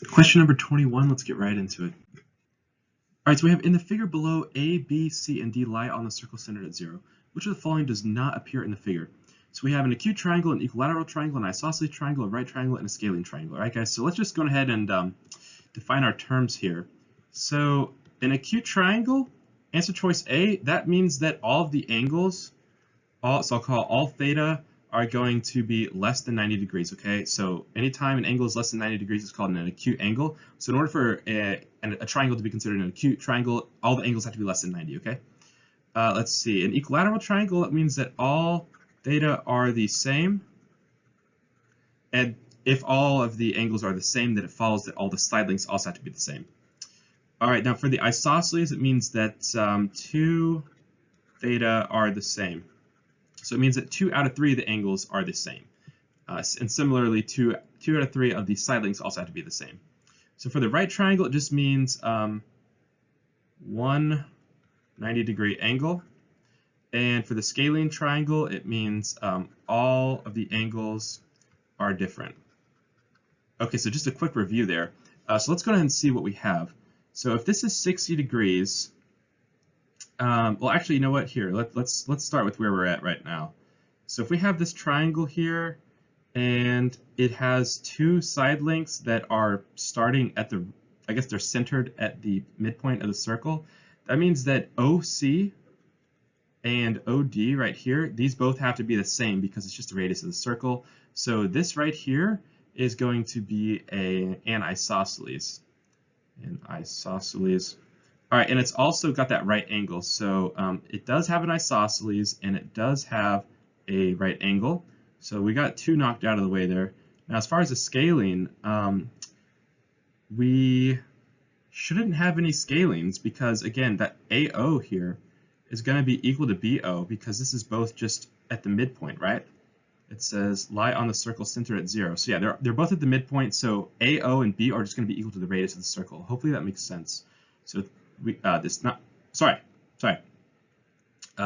Question number 21, let's get right into it. All right, so we have in the figure below, A, B, C, and D lie on the circle centered at 0. Which of the following does not appear in the figure? So we have an acute triangle, an equilateral triangle, an isosceles triangle, a right triangle, and a scalene triangle. All right, guys, so let's just go ahead and define our terms here. So an acute triangle, answer choice A, that means that all of the angles, so I'll call all theta, are going to be less than 90 degrees, okay? So anytime an angle is less than 90 degrees, it's called an acute angle. So in order for a triangle to be considered an acute triangle, all the angles have to be less than 90, okay? Let's see, an equilateral triangle, that means that all theta are the same. And if all of the angles are the same, then it follows that all the side lengths also have to be the same. All right, now for the isosceles, it means that 2 theta are the same. So it means that 2 out of 3 of the angles are the same. And similarly, 2 out of 3 of the side lengths also have to be the same. So for the right triangle, it just means 1 90-degree angle. And for the scalene triangle, it means all of the angles are different. Okay, so just a quick review there. So let's go ahead and see what we have. So if this is 60 degrees, well, actually, you know what? Here, let's start with where we're at right now. So if we have this triangle here, and it has 2 side lengths that are starting at the, I guess they're centered at the midpoint of the circle, that means that OC and OD right here, these both have to be the same because it's just the radius of the circle. So this right here is going to be an isosceles. An isosceles. All right, and it's also got that right angle. So it does have an isosceles and it does have a right angle. So we got 2 knocked out of the way there. Now, as far as the scalene, we shouldn't have any scalenes because, again, that AO here is going to be equal to BO because this is both just at the midpoint, right? It says lie on the circle centered at 0. So yeah, they're both at the midpoint. So AO and B are just going to be equal to the radius of the circle. Hopefully that makes sense. So we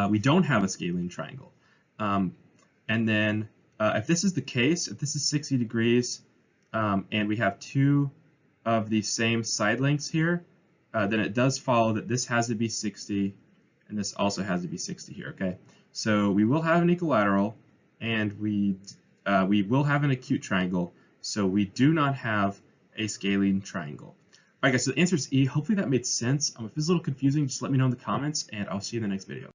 we don't have a scalene triangle. And then if this is the case, if this is 60 degrees and we have 2 of the same side lengths here, then it does follow that this has to be 60 and this also has to be 60 here, okay? So we will have an equilateral and we will have an acute triangle, so we do not have a scalene triangle. All right, guys, so the answer is E. Hopefully that made sense. If this is a little confusing, just let me know in the comments, and I'll see you in the next video.